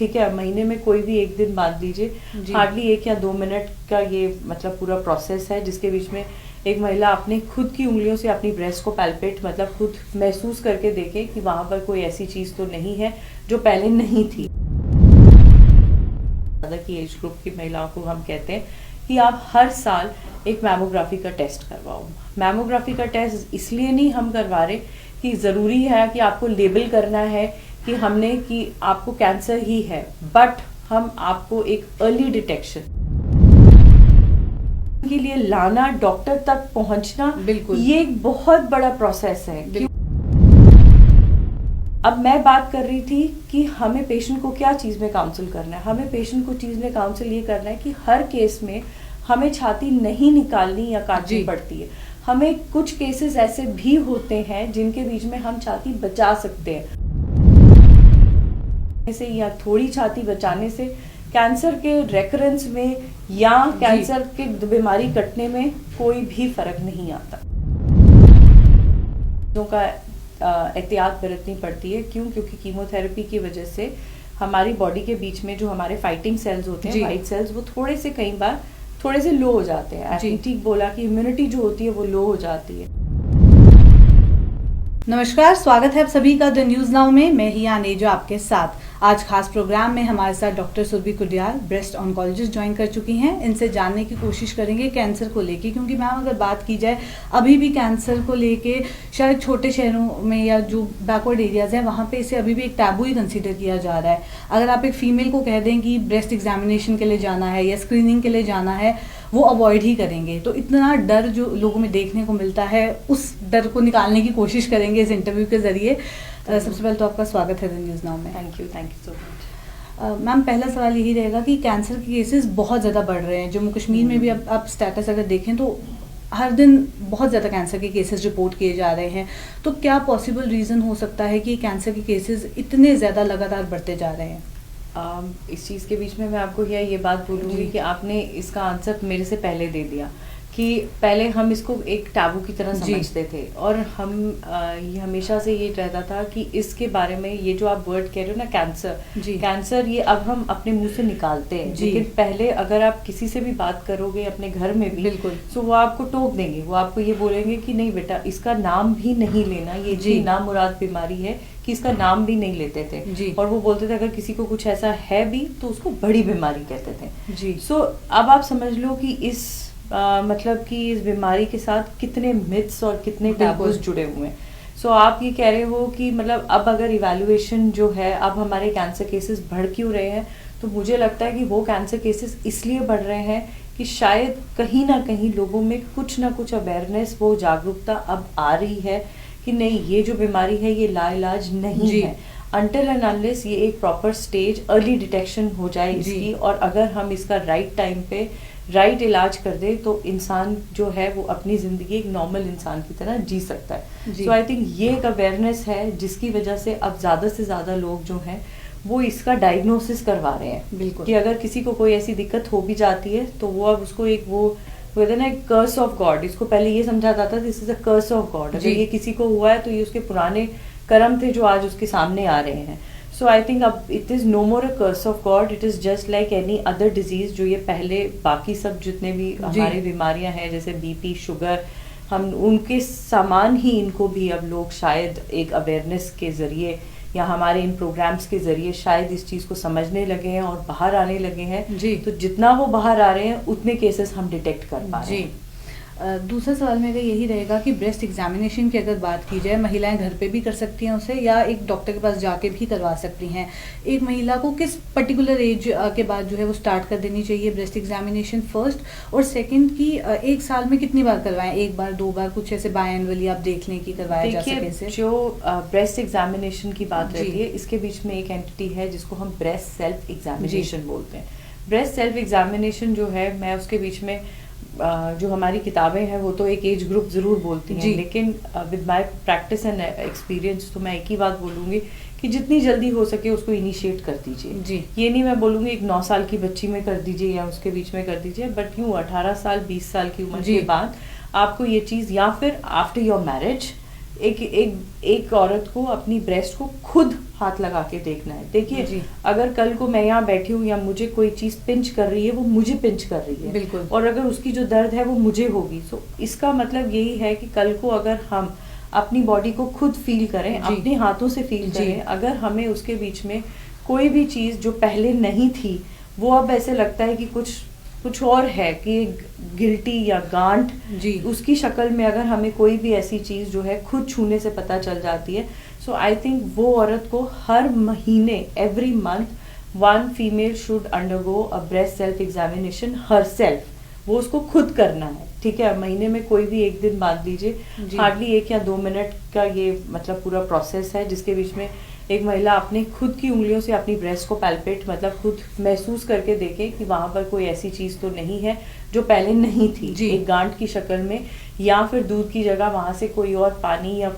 ठीक है, महीने में कोई भी एक दिन बांध लीजिए, हार्डली 1 या 2 मिनट का ये मतलब पूरा प्रोसेस है, जिसके बीच में एक महिला अपने खुद की उंगलियों से अपनी ब्रेस्ट को पैल्पेट मतलब खुद महसूस करके देखे कि वहां पर कोई ऐसी चीज तो नहीं है जो पहले नहीं थी। ज़्यादा की एज ग्रुप की महिलाओं को हम कहते हैं कि आप हर साल एक मैमोग्राफी का टेस्ट करवाओ। मैमोग्राफी का टेस्ट इसलिए नहीं हम करवा रहे कि ज़रूरी है कि आपको लेबल करना है कि हमने कि आपको कैंसर ही है, बट हम आपको एक अर्ली डिटेक्शन के लिए लाना, डॉक्टर तक पहुंचना, बिल्कुल ये एक बहुत बड़ा प्रोसेस है। अब मैं बात कर रही थी कि हमें पेशेंट को क्या चीज़ में काउंसिल करना है। हमें पेशेंट को चीज़ में काउंसिल ये करना है कि हर केस में हमें छाती नहीं निकालनी या काटनी पड़ती है। हमें कुछ केसेस ऐसे भी होते हैं जिनके बीच में हम छाती बचा सकते हैं से, या थोड़ी छाती बचाने से कैंसर के रेकरेंस में या कैंसर के बीमारी कटने में कोई भी फर्क नहीं आता। का एहतियात बरतनी पड़ती है। क्यों? क्योंकि कीमोथेरेपी की वजह से हमारी बॉडी के बीच में जो हमारे फाइटिंग सेल्स होते हैं, वाइट सेल्स, वो थोड़े से कई बार थोड़े से लो हो जाते हैं। आपने ठीक बोला कि इम्यूनिटी जो होती है वो लो हो जाती है। नमस्कार, स्वागत है आप सभी का द न्यूज नाउ में। मैं ही आनेजो आपके साथ। आज खास प्रोग्राम में हमारे साथ doctor Surabhi Kudiyal, breast oncologist join कर चुकी हैं। इनसे जानने की कोशिश करेंगे कैंसर को लेके, क्योंकि मैम अगर बात की जाए अभी भी कैंसर को लेके शायद छोटे शहरों में या जो बैकवर्ड एरियाज हैं वहाँ पे इसे अभी भी एक टैबू ही कंसीडर किया जा रहा है। अगर आप एक फीमेल को कह दें कि ब्रेस्ट एग्जामिनेशन के लिए जाना है या स्क्रीनिंग के लिए जाना है, वो अवॉइड ही करेंगे। तो इतना डर जो लोगों में देखने को मिलता है, उस डर को निकालने की कोशिश करेंगे इस इंटरव्यू के जरिए। सबसे पहले तो आपका स्वागत है द न्यूज़ नाउ में। Thank you so much. Ma'am, पहला सवाल यही रहेगा कि कैंसर के केसेस बहुत ज़्यादा बढ़ रहे हैं। जम्मू कश्मीर में भी अब आप स्टेटस अगर देखें तो हर दिन बहुत ज़्यादा कैंसर के केसेस रिपोर्ट किए जा रहे हैं। तो क्या पॉसिबल रीज़न हो सकता है कि कैंसर के केसेस इतने ज़्यादा लगातार बढ़ते जा रहे हैं? इस चीज़ के बीच में मैं आपको ये बात बोलूँगी कि आपने इसका आंसर मेरे से पहले दे दिया कि पहले हम इसको एक टैबू की तरह समझते थे, और हम ये हमेशा से ये रहता था कि इसके बारे में ये जो आप वर्ड कह रहे हो ना, कैंसर, ये अब हम अपने मुंह से निकालते हैं। लेकिन पहले अगर आप किसी से भी बात करोगे अपने घर में भी, बिल्कुल, तो वो आपको टोक देंगे। वो आपको ये बोलेंगे कि नहीं बेटा, इसका नाम भी नहीं लेना, ये इतनी नामुराद बीमारी है कि इसका नाम भी नहीं लेते थे। और वो बोलते थे अगर किसी को कुछ ऐसा है भी तो उसको बड़ी बीमारी कहते थे। सो अब आप समझ लो कि इस मतलब कि इस बीमारी के साथ कितने मिथ्स और कितने टैबूज जुड़े हुए हैं। सो आप ये कह रहे हो कि मतलब अब अगर इवैल्यूएशन जो है, अब हमारे कैंसर केसेस बढ़ क्यों रहे हैं, तो मुझे लगता है कि वो कैंसर केसेस इसलिए बढ़ रहे हैं कि शायद कहीं ना कहीं लोगों में कुछ ना कुछ अवेयरनेस, वो जागरूकता अब आ रही है कि नहीं, ये जो बीमारी है ये लाइलाज नहीं है। अनटिल एंड अनलेस ये एक प्रॉपर स्टेज अर्ली डिटेक्शन हो जाए इसकी, और अगर हम इसका राइट टाइम पे राइट इलाज कर दे तो इंसान जो है वो अपनी ज़िंदगी एक नॉर्मल इंसान की तरह जी सकता है। सो आई थिंक ये एक अवेयरनेस है जिसकी वजह से अब ज़्यादा से ज़्यादा लोग जो हैं वो इसका डायग्नोसिस करवा रहे हैं। बिल्कुल, कि अगर किसी को कोई ऐसी दिक्कत हो भी जाती है तो वो अब उसको एक वो कहते हैं ना, एक कर्स ऑफ गॉड। इसको पहले ये समझा जाता था this is a curse of God. अगर ये किसी को हुआ है तो ये उसके पुराने कर्म थे जो आज उसके सामने आ रहे हैं। सो आई थिंक अब it is no more a curse of God, it is just like any other disease जो ये पहले बाकी सब जितने भी हमारी बीमारियां हैं जैसे बीपी, शुगर, हम उनके सामान ही इनको भी अब लोग शायद एक अवेयरनेस के ज़रिए या हमारे इन प्रोग्राम्स के ज़रिए शायद इस चीज़ को समझने लगे हैं और बाहर आने लगे हैं। तो जितना वो बाहर आ रहे हैं उतने केसेस हम डिटेक्ट कर पा रहे हैं। दूसरा सवाल मेरा यही रहेगा कि ब्रेस्ट एग्जामिनेशन की अगर बात की जाए, महिलाएं घर पे भी कर सकती हैं उसे या एक डॉक्टर के पास जाके भी करवा सकती हैं। एक महिला को किस पर्टिकुलर एज के बाद जो है वो स्टार्ट कर देनी चाहिए ब्रेस्ट एग्जामिनेशन फर्स्ट, और सेकंड की एक साल में कितनी बार करवाएं? 1 बार, 2 बार, कुछ ऐसे बायएनुअली आप देख लें कि करवाया जा सके। जो ब्रेस्ट एग्जामिनेशन की बात रहती है, इसके बीच में एक एंटिटी है जिसको हम ब्रेस्ट सेल्फ एग्जामिनेशन बोलते हैं। ब्रेस्ट सेल्फ एग्जामिनेशन जो है, मैं उसके बीच में जो हमारी किताबें हैं वो तो एक एज ग्रुप ज़रूर बोलती हैं, लेकिन with my practice and experience तो मैं एक ही बात बोलूँगी कि जितनी जल्दी हो सके उसको इनिशिएट कर दीजिए। ये नहीं मैं बोलूँगी एक 9 साल की बच्ची में कर दीजिए या उसके बीच में कर दीजिए, बट यूँ 18 साल 20 साल की उम्र के बाद आपको ये चीज़, या फिर आफ्टर योर मैरिज एक औरत को अपनी ब्रेस्ट को खुद हाथ लगा के देखना है। देखिए, अगर कल को मैं यहाँ बैठी हूँ या मुझे कोई चीज पिंच कर रही है, वो मुझे पिंच कर रही है, बिल्कुल, और अगर उसकी जो दर्द है वो मुझे होगी, तो इसका मतलब यही है कि कल को अगर हम अपनी बॉडी को खुद फील करें, अपने हाथों से फील करें, अगर हमें उसके बीच में कोई भी चीज जो पहले नहीं थी वो अब ऐसे लगता है कि कुछ और है, कि गिल्टी या गांठ, उसकी शक्ल में अगर हमें कोई भी ऐसी चीज जो है खुद छूने से पता चल जाती है, सो आई थिंक वो औरत को हर महीने, every month, one female should undergo a breast self examination her self. वो उसको खुद करना है, ठीक है। महीने में कोई भी एक दिन मान लीजिए, हार्डली 1 या 2 मिनट का ये मतलब पूरा प्रोसेस है, जिसके बीच में एक महिला अपने खुद की उंगलियों से अपनी ब्रेस्ट को पैल्पेट, मतलब खुद महसूस करके देखे कि वहां पर कोई ऐसी चीज तो नहीं है जो पहले नहीं थी, एक गांठ की शक्ल में, या फिर दूध की जगह वहां से कोई और पानी या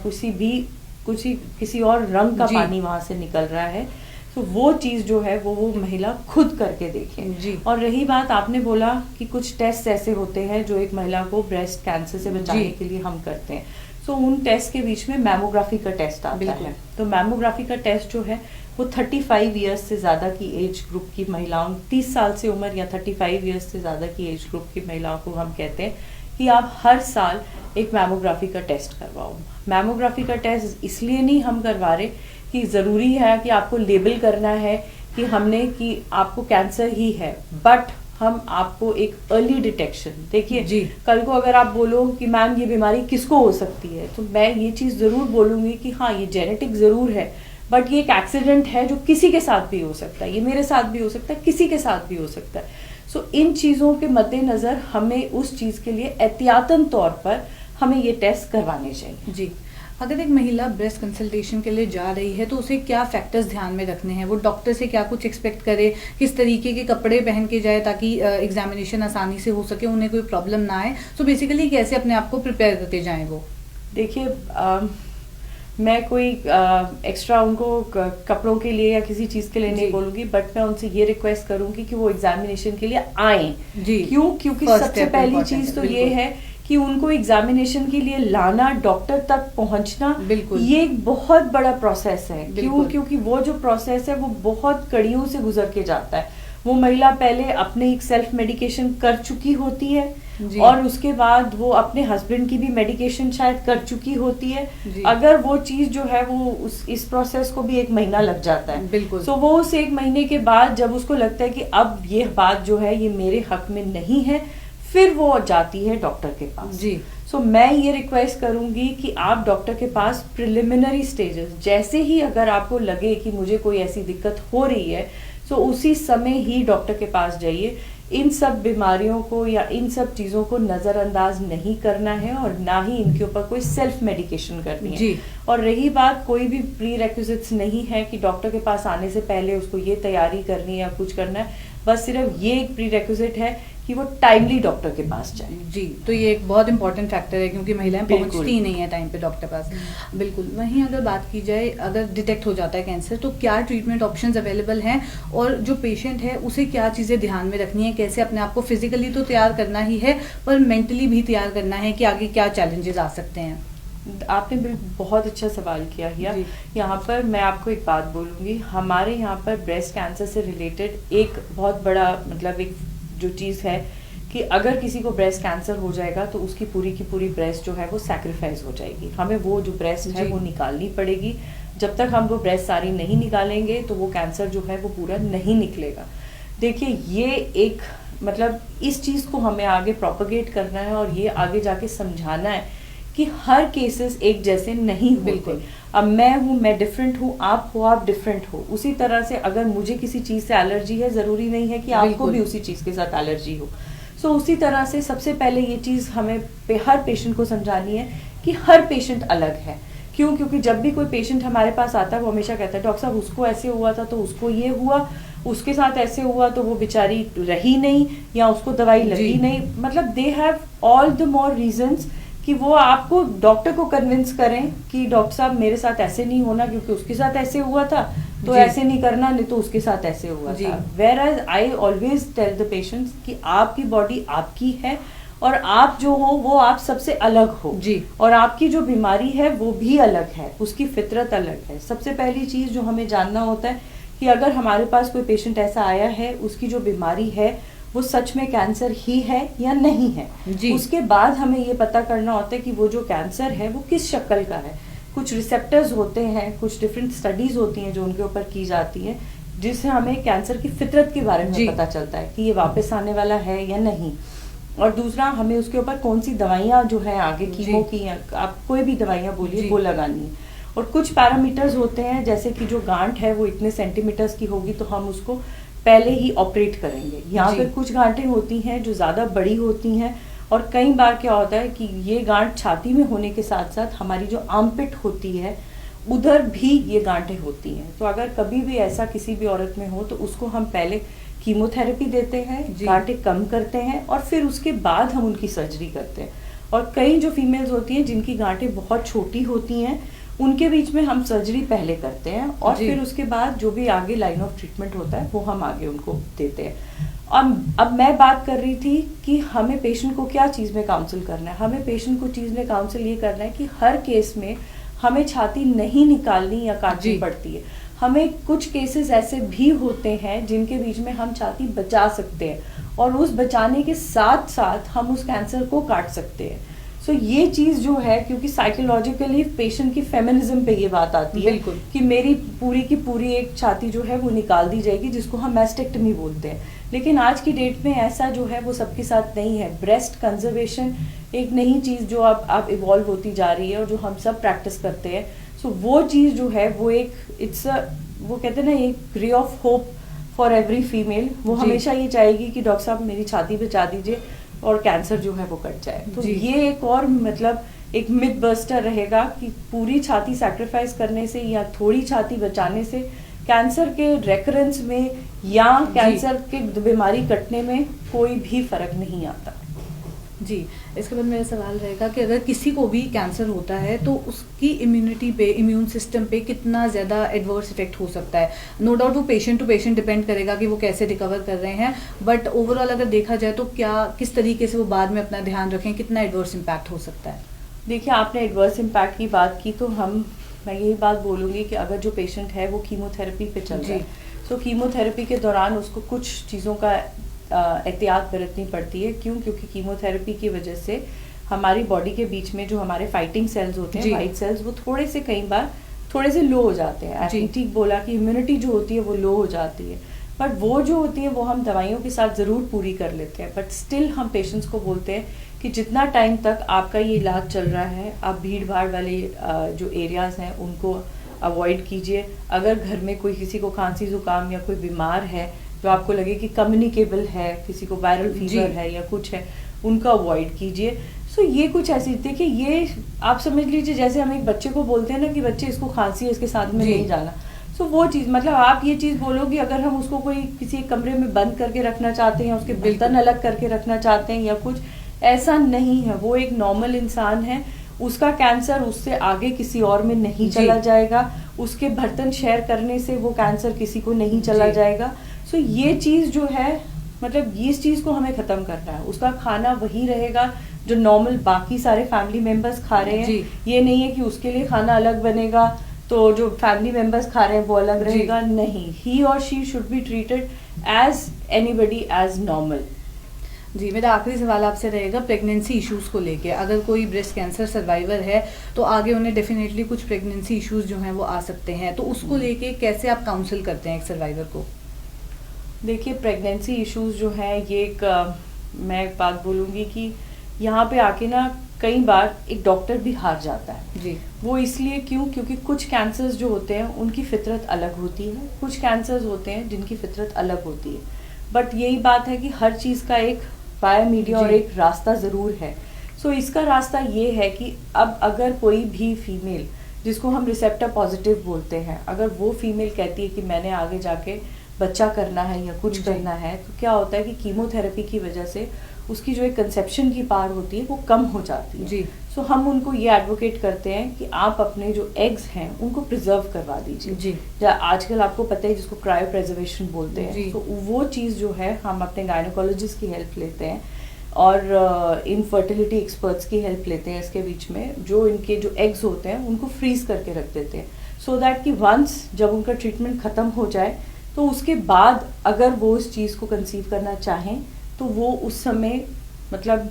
किसी और रंग का पानी वहां से निकल रहा है, तो वो चीज जो है वो महिला खुद करके देखे। और रही बात, आपने बोला कि कुछ टेस्ट ऐसे होते हैं जो एक महिला को ब्रेस्ट कैंसर से बचाने के लिए हम करते हैं, तो उन टेस्ट के बीच में मैमोग्राफी का टेस्ट आता है। तो मैमोग्राफी का टेस्ट जो है वो 35 इयर्स से ज्यादा की एज ग्रुप की महिलाओं, 30 साल से उम्र या 35 इयर्स से ज्यादा की एज ग्रुप की महिलाओं को हम कहते हैं कि आप हर साल एक मैमोग्राफी का टेस्ट करवाओ। मैमोग्राफी का टेस्ट इसलिए नहीं हम करवा रहे कि जरूरी है कि आपको लेबल करना है कि आपको कैंसर ही है, बट हम आपको एक अर्ली डिटेक्शन, देखिए कल को अगर आप बोलो कि मैम ये बीमारी किसको हो सकती है, तो मैं ये चीज जरूर बोलूंगी कि हाँ ये जेनेटिक जरूर है, बट ये एक एक्सीडेंट है जो किसी के साथ भी हो सकता है, ये मेरे साथ भी हो सकता है, किसी के साथ भी हो सकता है। सो इन चीजों के मद्देनजर हमें उस चीज के लिए एहतियातन तौर पर हमें ये टेस्ट करवाने चाहिए। जी, अगर एक महिला ब्रेस्ट कंसल्टेशन के लिए जा रही है तो उसे क्या फैक्टर्स ध्यान में रखने हैं, वो डॉक्टर से क्या कुछ एक्सपेक्ट करे, किस तरीके के कपड़े पहन के जाए ताकि एग्जामिनेशन आसानी से हो सके, उन्हें कोई प्रॉब्लम ना आए, तो बेसिकली कैसे अपने आप को प्रिपेयर करके जाएं वो? देखिए, मैं कोई एक्स्ट्रा उनको कपड़ों के लिए या किसी चीज के लिए नहीं बोलूंगी, बट मैं उनसे ये रिक्वेस्ट करूंगी कि वो एग्जामिनेशन के लिए आए। क्योंकि सबसे पहली चीज तो ये है कि उनको एग्जामिनेशन के लिए लाना, डॉक्टर तक पहुंचना, ये एक बहुत बड़ा प्रोसेस है। क्योंकि वो जो प्रोसेस है वो बहुत कड़ियों से गुजर के जाता है। वो महिला पहले अपने एक सेल्फ मेडिकेशन कर चुकी होती है, और उसके बाद वो अपने हस्बैंड की भी मेडिकेशन शायद कर चुकी होती है। अगर वो चीज जो है वो इस प्रोसेस को भी 1 महीना लग जाता है। बिल्कुल। तो वो उस 1 महीने के बाद जब उसको लगता है कि अब ये बात जो है ये मेरे हक में नहीं है, फिर वो जाती है डॉक्टर के पास। सो मैं ये रिक्वेस्ट करूंगी कि आप डॉक्टर के पास प्रिलिमिनरी स्टेजेस, जैसे ही अगर आपको लगे कि मुझे कोई ऐसी दिक्कत हो रही है, तो उसी समय ही डॉक्टर के पास जाइए। इन सब बीमारियों को या इन सब चीजों को नजरअंदाज नहीं करना है, और ना ही इनके ऊपर कोई सेल्फ मेडिकेशन करनी है। और रही बात, कोई भी प्री रेक्विजिट्स नहीं है कि डॉक्टर के पास आने से पहले उसको ये तैयारी करनी है या कुछ करना है, बस सिर्फ ये एक प्री रेक्विजिट है कि वो टाइमली डॉक्टर के पास जाए। जी, तो ये एक बहुत इंपॉर्टेंट फैक्टर है, क्योंकि महिलाएं पहुंचती ही नहीं है टाइम पे डॉक्टर पास। बिल्कुल। वहीं अगर बात की जाए, अगर डिटेक्ट हो जाता है कैंसर, तो क्या ट्रीटमेंट ऑप्शंस अवेलेबल हैं, और जो पेशेंट है उसे क्या चीज़ें ध्यान में रखनी है, कैसे अपने आप को फिजिकली तो तैयार करना ही है पर मेंटली भी तैयार करना है, कि आगे क्या चैलेंजेस आ सकते हैं? आपने बहुत अच्छा सवाल किया है। यहाँ पर मैं आपको एक बात बोलूँगी, हमारे यहाँ पर ब्रेस्ट कैंसर से रिलेटेड एक बहुत बड़ा मतलब एक जो चीज़ है कि अगर किसी को ब्रेस्ट कैंसर हो जाएगा तो उसकी पूरी की पूरी ब्रेस्ट जो है वो सैक्रिफाइस हो जाएगी। हमें वो जो ब्रेस्ट है वो निकालनी पड़ेगी। जब तक हम वो ब्रेस्ट सारी नहीं निकालेंगे तो वो कैंसर जो है वो पूरा नहीं निकलेगा। देखिए, ये एक मतलब इस चीज़ को हमें आगे प्रोपगेट करना है और ये आगे जाके समझाना है कि हर केसेस एक जैसे नहीं होते। अब मैं हूँ, मैं डिफरेंट हूँ, आप हो, आप डिफरेंट हो। उसी तरह से अगर मुझे किसी चीज़ से एलर्जी है, ज़रूरी नहीं है कि आपको भी उसी चीज़ के साथ एलर्जी हो। सो उसी तरह से सबसे पहले ये चीज़ हमें हर पेशेंट को समझानी है कि हर पेशेंट अलग है। क्योंकि जब भी कोई पेशेंट हमारे पास आता है वो हमेशा कहता है, डॉक्टर साहब उसको ऐसे हुआ था तो उसको ये हुआ, उसके साथ ऐसे हुआ तो वो बेचारी रही नहीं, या उसको दवाई लगी नहीं। मतलब they have all the more reasons कि वो आपको डॉक्टर को कन्विंस करें कि डॉक्टर साहब मेरे साथ ऐसे नहीं होना, क्योंकि उसके साथ ऐसे हुआ था तो ऐसे नहीं करना, नहीं तो उसके साथ ऐसे हुआ था। Whereas I always tell the patients कि आपकी बॉडी आपकी है और आप जो हो वो आप सबसे अलग हो जी। और आपकी जो बीमारी है वो भी अलग है, उसकी फितरत अलग है। सबसे पहली चीज जो हमें जानना होता है कि अगर हमारे पास कोई पेशेंट ऐसा आया है, उसकी जो बीमारी है वो सच में कैंसर ही है या नहीं है जी। उसके बाद हमें ये पता करना होता है कि वो जो कैंसर है वो किस शक्ल का है। कुछ रिसेप्टर्स होते हैं, कुछ डिफरेंट स्टडीज होती हैं जो उनके ऊपर की जाती है, जिससे हमें कैंसर की फितरत के बारे में पता चलता है कि ये वापस आने वाला है या नहीं। और दूसरा, हमें उसके ऊपर कौन सी दवाइयाँ जो है आगे कीमो की या आप कोई भी दवाइयाँ बोलिए वो लगानी है। और कुछ पैरामीटर्स होते हैं, जैसे कि जो गांठ है वो इतने सेंटीमीटर्स की होगी तो हम उसको पहले ही ऑपरेट करेंगे, या फिर कुछ गांठें होती हैं जो ज़्यादा बड़ी होती हैं। और कई बार क्या होता है कि ये गांठ छाती में होने के साथ साथ हमारी जो आर्मपिट होती है उधर भी ये गांठें होती हैं। तो अगर कभी भी ऐसा किसी भी औरत में हो तो उसको हम पहले कीमोथेरेपी देते हैं, गांठें कम करते हैं और फिर उसके बाद हम उनकी सर्जरी करते हैं। और कई जो फीमेल्स होती हैं जिनकी गांठें बहुत छोटी होती हैं उनके बीच में हम सर्जरी पहले करते हैं और फिर उसके बाद जो भी आगे लाइन ऑफ ट्रीटमेंट होता है वो हम आगे उनको देते हैं। अब मैं बात कर रही थी कि हमें पेशेंट को क्या चीज़ में काउंसिल करना है। हमें पेशेंट को चीज़ में काउंसिल ये करना है कि हर केस में हमें छाती नहीं निकालनी या काटनी पड़ती है। हमें कुछ केसेस ऐसे भी होते हैं जिनके बीच में हम छाती बचा सकते हैं और उस बचाने के साथ साथ हम उस कैंसर को काट सकते हैं। सो ये चीज जो है, क्योंकि साइकोलॉजिकली पेशेंट की फेमिनिज्म पे ये बात आती है कि मेरी पूरी की पूरी एक छाती जो है वो निकाल दी जाएगी, जिसको हम मैस्टेक्टमी बोलते हैं। लेकिन आज की डेट में ऐसा जो है वो सबके साथ नहीं है। ब्रेस्ट कंजर्वेशन एक नई चीज जो अब इवॉल्व होती जा रही है और जो हम सब प्रैक्टिस करते हैं। सो वो चीज जो है वो एक वो कहते हैं ना, एक ray of hope for every female. वो हमेशा ये चाहेगी कि डॉक्टर साहब मेरी छाती बचा दीजिए और कैंसर जो है वो कट जाए। तो ये एक और मतलब एक मिथ बस्टर रहेगा कि पूरी छाती सैक्रिफाइस करने से या थोड़ी छाती बचाने से कैंसर के रेकरेंस में या कैंसर के बीमारी कटने में कोई भी फर्क नहीं आता। जी, इसके बाद मेरा सवाल रहेगा कि अगर किसी को भी कैंसर होता है तो उसकी इम्यूनिटी पे, इम्यून सिस्टम पे कितना ज़्यादा एडवर्स इफेक्ट हो सकता है। नो डाउट वो पेशेंट टू पेशेंट डिपेंड करेगा कि वो कैसे रिकवर कर रहे हैं, बट ओवरऑल अगर देखा जाए तो किस तरीके से वो बाद में अपना ध्यान रखें, कितना एडवर्स इम्पैक्ट हो सकता है। देखिए, आपने एडवर्स इम्पैक्ट की बात की तो मैं यही बात बोलूँगी कि अगर जो पेशेंट है वो कीमोथेरेपी पे चल रहा है, तो कीमोथेरेपी के दौरान उसको कुछ चीज़ों का एहतियात बरतनी पड़ती है। क्योंकि कीमोथेरेपी की वजह से हमारी बॉडी के बीच में जो हमारे फाइटिंग सेल्स होते हैं, वाइट सेल्स, वो कई बार थोड़े से लो हो जाते हैं। आपने ठीक बोला कि इम्यूनिटी जो होती है वो लो हो जाती है, बट वो जो होती है वो हम दवाइयों के साथ ज़रूर पूरी कर लेते हैं। बट स्टिल हम पेशेंट्स को बोलते हैं कि जितना टाइम तक आपका ये इलाज चल रहा है, आप भीड़ भाड़ वाले जो एरियाज़ हैं उनको अवॉइड कीजिए। अगर घर में कोई किसी को खांसी जुकाम या कोई बीमार है जो आपको लगे कि कम्युनिकेबल है, किसी को वायरल फीवर है या कुछ है, उनका अवॉइड कीजिए। सो ये कुछ ऐसी, देखिए ये आप समझ लीजिए जैसे हम एक बच्चे को बोलते हैं ना कि बच्चे इसको खांसी है, इसके साथ में नहीं जाना। सो वो चीज़, मतलब आप ये चीज़ बोलोगे अगर हम उसको कोई किसी एक कमरे में बंद करके रखना चाहते हैं, उसके बर्तन अलग करके रखना चाहते हैं या कुछ, ऐसा नहीं है। वो एक नॉर्मल इंसान है, उसका कैंसर उससे आगे किसी और में नहीं चला जाएगा, उसके बर्तन शेयर करने से वो कैंसर किसी को नहीं चला जाएगा। सो ये चीज़ जो है, मतलब इस चीज़ को हमें ख़त्म करना है। उसका खाना वही रहेगा जो नॉर्मल बाकी सारे फैमिली मेम्बर्स खा रहे हैं। ये नहीं है कि उसके लिए खाना अलग बनेगा तो जो फैमिली मेम्बर्स खा रहे हैं वो अलग रहेगा, नहीं। ही और she should be treated as anybody as normal. जी, मेरा आखिरी सवाल आपसे रहेगा प्रेगनेंसी इश्यूज़ को लेके। अगर कोई ब्रेस्ट कैंसर सर्वाइवर है तो आगे उन्हें डेफिनेटली कुछ प्रेगनेंसी इश्यूज़ जो हैं वो आ सकते हैं, तो उसको लेके कैसे आप काउंसिल करते हैं एक सर्वाइवर को? देखिए, प्रेगनेंसी इश्यूज़ जो है ये मैं एक बात बोलूँगी कि यहाँ पे आके ना कई बार एक डॉक्टर भी हार जाता है। जी, वो इसलिए क्योंकि कुछ कैंसर्स जो होते हैं उनकी फितरत अलग होती है, कुछ कैंसर्स होते हैं जिनकी फितरत अलग होती है। बट यही बात है कि हर चीज़ का एक वाया मीडिया और एक रास्ता ज़रूर है। सो इसका रास्ता ये है कि अब अगर कोई भी फीमेल, जिसको हम रिसेप्टर पॉजिटिव बोलते हैं, अगर वो फीमेल कहती है कि मैंने आगे जाके बच्चा करना है या कुछ करना है, तो क्या होता है कि कीमोथेरेपी की वजह से उसकी जो एक कंसेप्शन की पावर होती है वो कम हो जाती है। जी, सो हम उनको ये एडवोकेट करते हैं कि आप अपने जो एग्स हैं उनको प्रिजर्व करवा दीजिए। जी, आजकल आपको पता है जिसको क्रायो प्रिजर्वेशन बोलते हैं, तो वो चीज़ जो है हम अपने गायनोकोलॉजिस्ट की हेल्प लेते हैं। और इनफर्टिलिटी एक्सपर्ट्स की हेल्प लेते हैं इसके बीच में, जो इनके जो एग्स होते हैं उनको फ्रीज करके रख देते हैं, सो दैट कि वंस जब उनका ट्रीटमेंट ख़त्म हो जाए तो उसके बाद अगर वो इस चीज़ को कंसीव करना चाहें तो वो उस समय मतलब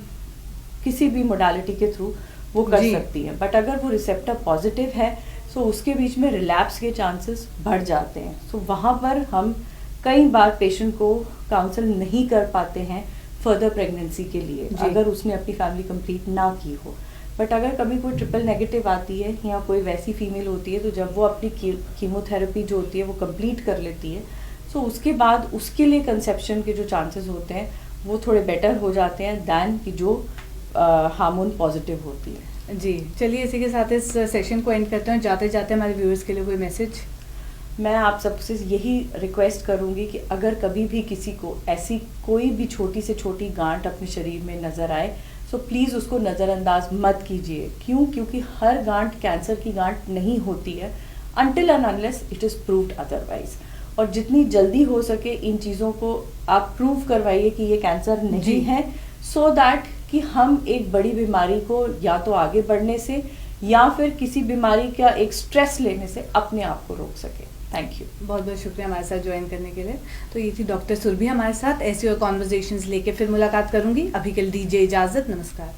किसी भी मोडालिटी के थ्रू वो कर सकती है। बट अगर वो रिसेप्टर पॉजिटिव है तो उसके बीच में रिलैप्स के चांसेस बढ़ जाते हैं। सो वहाँ पर हम कई बार पेशेंट को काउंसल नहीं कर पाते हैं फर्दर प्रेगनेंसी के लिए, अगर उसने अपनी फैमिली कंप्लीट ना की हो। बट अगर कभी कोई ट्रिपल नेगेटिव आती है या कोई वैसी फीमेल होती है, तो जब वो अपनी कीमोथेरेपी जो होती है वो कंप्लीट कर लेती है, तो उसके बाद उसके लिए कंसेप्शन के जो चांसेस होते हैं वो थोड़े बेटर हो जाते हैं दैन कि जो हार्मोन पॉजिटिव होती है। जी, चलिए इसी के साथ इस सेशन को एंड करते हैं। जाते जाते हमारे व्यूअर्स के लिए कोई मैसेज? मैं आप सबसे यही रिक्वेस्ट करूंगी कि अगर कभी भी किसी को ऐसी कोई भी छोटी से छोटी गांठ अपने शरीर में नज़र आए, सो प्लीज़ उसको नज़रअंदाज मत कीजिए। क्यों? क्योंकि हर गांठ कैंसर की गांठ नहीं होती है until and unless it is proved otherwise. और जितनी जल्दी हो सके इन चीज़ों को आप प्रूव करवाइए कि ये कैंसर नहीं है, सो दैट कि हम एक बड़ी बीमारी को या तो आगे बढ़ने से या फिर किसी बीमारी का एक स्ट्रेस लेने से अपने आप को रोक सके। थैंक यू, बहुत बहुत शुक्रिया हमारे साथ ज्वाइन करने के लिए। तो ये थी डॉक्टर सुरभि हमारे साथ। ऐसी और कॉन्वर्जेशंस लेके फिर मुलाकात करूंगी। अभी के लिए दीजिए इजाज़त, नमस्कार।